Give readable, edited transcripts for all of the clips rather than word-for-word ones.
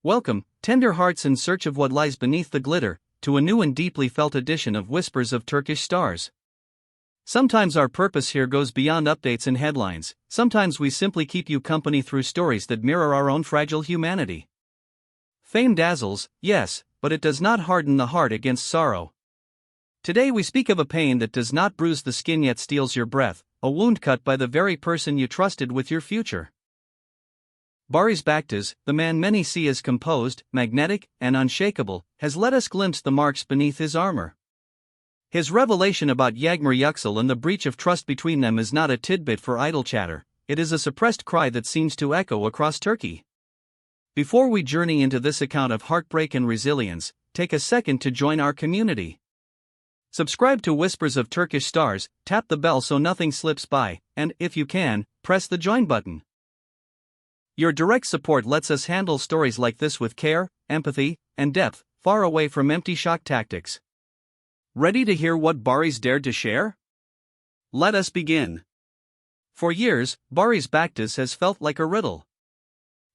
Welcome, tender hearts in search of what lies beneath the glitter, to a new and deeply felt edition of Whispers of Turkish Stars. Sometimes our purpose here goes beyond updates and headlines, sometimes we simply keep you company through stories that mirror our own fragile humanity. Fame dazzles, yes, but it does not harden the heart against sorrow. Today we speak of a pain that does not bruise the skin yet steals your breath, a wound cut by the very person you trusted with your future. Barış Baktaş, the man many see as composed, magnetic, and unshakable, has let us glimpse the marks beneath his armor. His revelation about Yağmur Yüksel and the breach of trust between them is not a tidbit for idle chatter, it is a suppressed cry that seems to echo across Turkey. Before we journey into this account of heartbreak and resilience, take a second to join our community. Subscribe to Whispers of Turkish Stars, tap the bell so nothing slips by, and, if you can, press the join button. Your direct support lets us handle stories like this with care, empathy, and depth, far away from empty shock tactics. Ready to hear what Barış dared to share? Let us begin. For years, Barış Baktaş has felt like a riddle.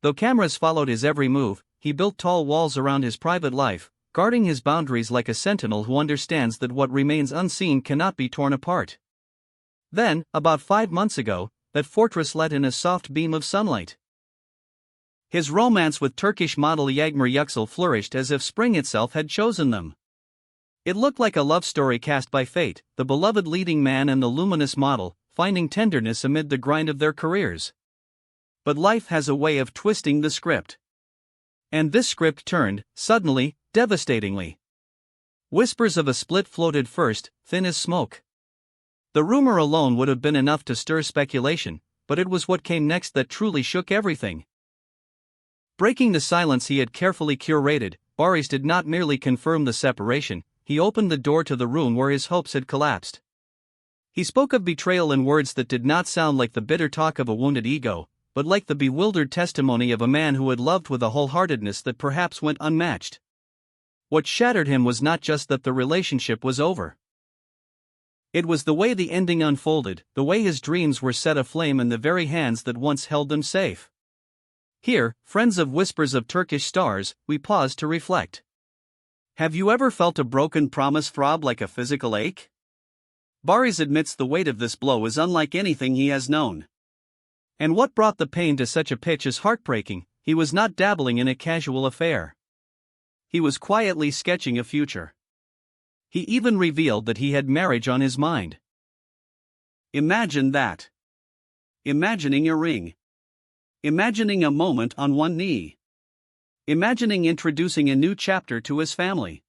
Though cameras followed his every move, he built tall walls around his private life, guarding his boundaries like a sentinel who understands that what remains unseen cannot be torn apart. Then, about 5 months ago, that fortress let in a soft beam of sunlight. His romance with Turkish model Yağmur Yüksel flourished as if spring itself had chosen them. It looked like a love story cast by fate, the beloved leading man and the luminous model, finding tenderness amid the grind of their careers. But life has a way of twisting the script. And this script turned, suddenly, devastatingly. Whispers of a split floated first, thin as smoke. The rumor alone would have been enough to stir speculation, but it was what came next that truly shook everything. Breaking the silence he had carefully curated, Barış did not merely confirm the separation, he opened the door to the room where his hopes had collapsed. He spoke of betrayal in words that did not sound like the bitter talk of a wounded ego, but like the bewildered testimony of a man who had loved with a wholeheartedness that perhaps went unmatched. What shattered him was not just that the relationship was over. It was the way the ending unfolded, the way his dreams were set aflame in the very hands that once held them safe. Here, friends of Whispers of Turkish Stars, we pause to reflect. Have you ever felt a broken promise throb like a physical ache? Barış admits the weight of this blow is unlike anything he has known. And what brought the pain to such a pitch is heartbreaking. He was not dabbling in a casual affair. He was quietly sketching a future. He even revealed that he had marriage on his mind. Imagine that. Imagining a ring. Imagining a moment on one knee. Imagining introducing a new chapter to his family.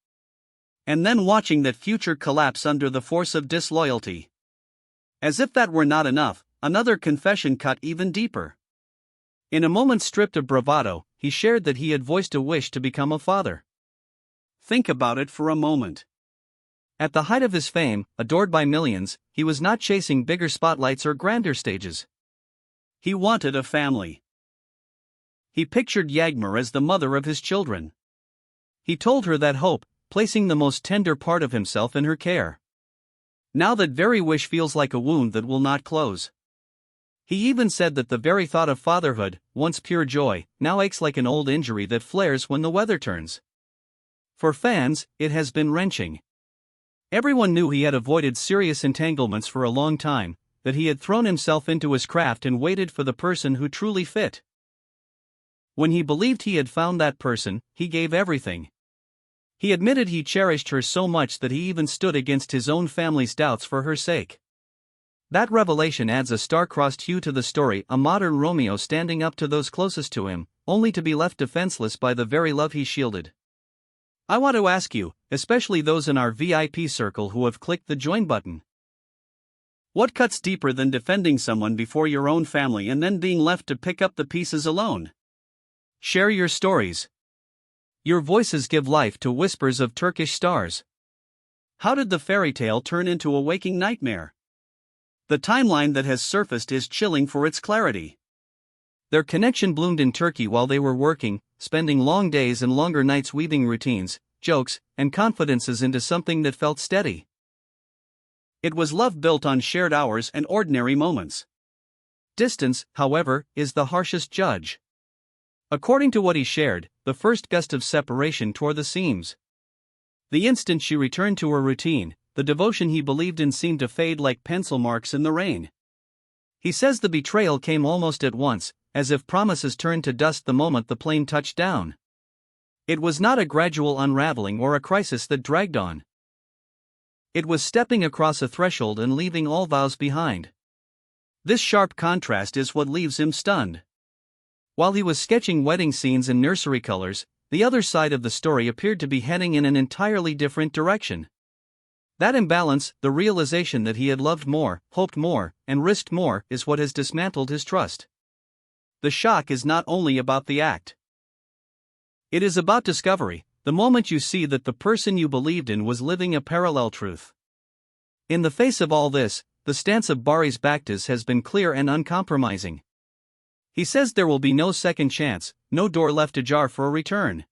And then watching that future collapse under the force of disloyalty. As if that were not enough, another confession cut even deeper. In a moment stripped of bravado, he shared that he had voiced a wish to become a father. Think about it for a moment. At the height of his fame, adored by millions, he was not chasing bigger spotlights or grander stages. He wanted a family. He pictured Yağmur as the mother of his children. He told her that hope, placing the most tender part of himself in her care. Now that very wish feels like a wound that will not close. He even said that the very thought of fatherhood, once pure joy, now aches like an old injury that flares when the weather turns. For fans, it has been wrenching. Everyone knew he had avoided serious entanglements for a long time, that he had thrown himself into his craft and waited for the person who truly fit. When he believed he had found that person, he gave everything. He admitted he cherished her so much that he even stood against his own family's doubts for her sake. That revelation adds a star-crossed hue to the story, a modern Romeo standing up to those closest to him, only to be left defenseless by the very love he shielded. I want to ask you, especially those in our VIP circle who have clicked the join button. What cuts deeper than defending someone before your own family and then being left to pick up the pieces alone? Share your stories. Your voices give life to Whispers of Turkish Stars. How did the fairy tale turn into a waking nightmare? The timeline that has surfaced is chilling for its clarity. Their connection bloomed in Turkey while they were working, spending long days and longer nights weaving routines, jokes, and confidences into something that felt steady. It was love built on shared hours and ordinary moments. Distance, however, is the harshest judge. According to what he shared, the first gust of separation tore the seams. The instant she returned to her routine, the devotion he believed in seemed to fade like pencil marks in the rain. He says the betrayal came almost at once, as if promises turned to dust the moment the plane touched down. It was not a gradual unraveling or a crisis that dragged on. It was stepping across a threshold and leaving all vows behind. This sharp contrast is what leaves him stunned. While he was sketching wedding scenes in nursery colors, the other side of the story appeared to be heading in an entirely different direction. That imbalance, the realization that he had loved more, hoped more, and risked more, is what has dismantled his trust. The shock is not only about the act. It is about discovery, the moment you see that the person you believed in was living a parallel truth. In the face of all this, the stance of Baktaş has been clear and uncompromising. He says there will be no second chance, no door left ajar for a return.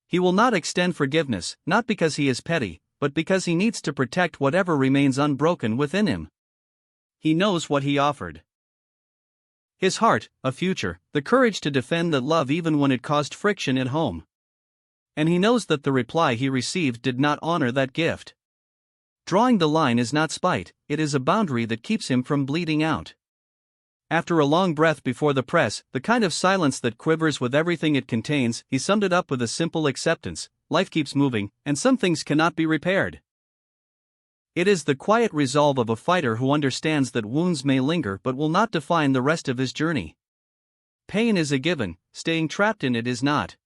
He will not extend forgiveness, not because he is petty, but because he needs to protect whatever remains unbroken within him. He knows what he offered. His heart, a future, the courage to defend that love even when it caused friction at home. And he knows that the reply he received did not honor that gift. Drawing the line is not spite, it is a boundary that keeps him from bleeding out. After a long breath before the press, the kind of silence that quivers with everything it contains, he summed it up with a simple acceptance: life keeps moving, and some things cannot be repaired. It is the quiet resolve of a fighter who understands that wounds may linger but will not define the rest of his journey. Pain is a given, staying trapped in it is not.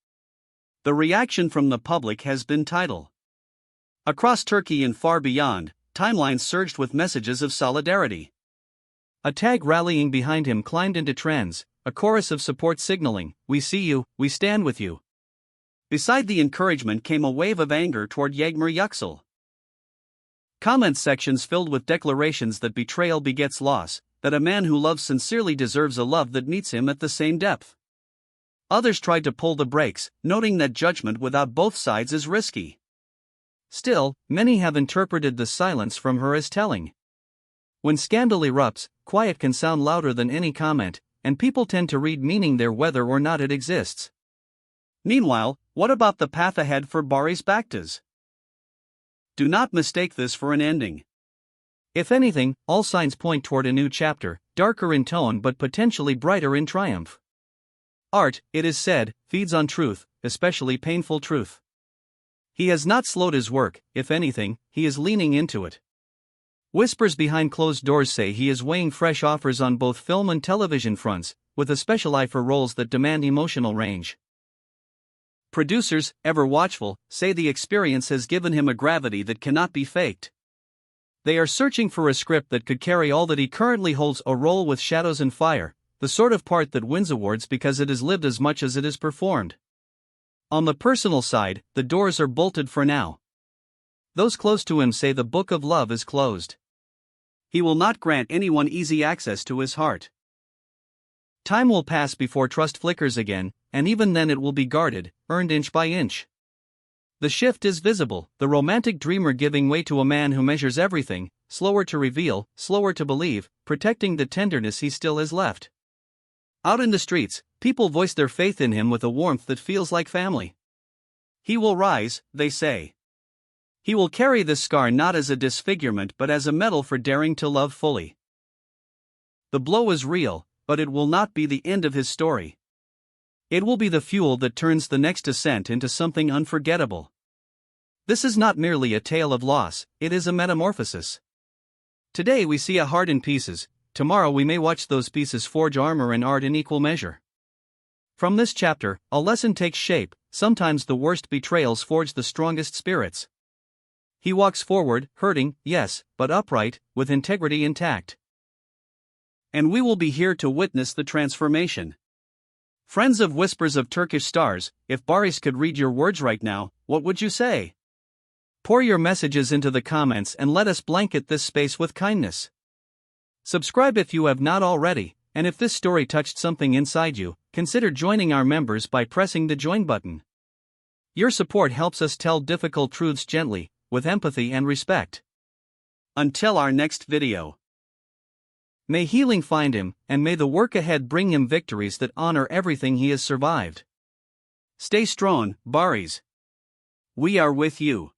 The reaction from the public has been tidal. Across Turkey and far beyond, timelines surged with messages of solidarity. A tag rallying behind him climbed into trends, a chorus of support signaling, "We see you, we stand with you." Beside the encouragement came a wave of anger toward Yağmur Yüksel. Comment sections filled with declarations that betrayal begets loss, that a man who loves sincerely deserves a love that meets him at the same depth. Others tried to pull the brakes, noting that judgment without both sides is risky. Still, many have interpreted the silence from her as telling. When scandal erupts, quiet can sound louder than any comment, and people tend to read meaning there whether or not it exists. Meanwhile, what about the path ahead for Baktaş? Do not mistake this for an ending. If anything, all signs point toward a new chapter, darker in tone but potentially brighter in triumph. Art, it is said, feeds on truth, especially painful truth. He has not slowed his work, if anything, he is leaning into it. Whispers behind closed doors say he is weighing fresh offers on both film and television fronts, with a special eye for roles that demand emotional range. Producers, ever watchful, say the experience has given him a gravity that cannot be faked. They are searching for a script that could carry all that he currently holds, a role with shadows and fire, the sort of part that wins awards because it is lived as much as it is performed. On the personal side, the doors are bolted for now. Those close to him say the book of love is closed. He will not grant anyone easy access to his heart. Time will pass before trust flickers again, and even then it will be guarded, earned inch by inch. The shift is visible, the romantic dreamer giving way to a man who measures everything, slower to reveal, slower to believe, protecting the tenderness he still has left. Out in the streets, people voice their faith in him with a warmth that feels like family. He will rise, they say. He will carry this scar not as a disfigurement but as a medal for daring to love fully. The blow is real, but it will not be the end of his story. It will be the fuel that turns the next ascent into something unforgettable. This is not merely a tale of loss, it is a metamorphosis. Today we see a heart in pieces, tomorrow we may watch those pieces forge armor and art in equal measure. From this chapter, a lesson takes shape: sometimes the worst betrayals forge the strongest spirits. He walks forward, hurting, yes, but upright, with integrity intact. And we will be here to witness the transformation. Friends of Whispers of Turkish Stars, if Barış could read your words right now, what would you say? Pour your messages into the comments and let us blanket this space with kindness. Subscribe if you have not already, and if this story touched something inside you, consider joining our members by pressing the join button. Your support helps us tell difficult truths gently, with empathy and respect. Until our next video. May healing find him, and may the work ahead bring him victories that honor everything he has survived. Stay strong, Barış. We are with you.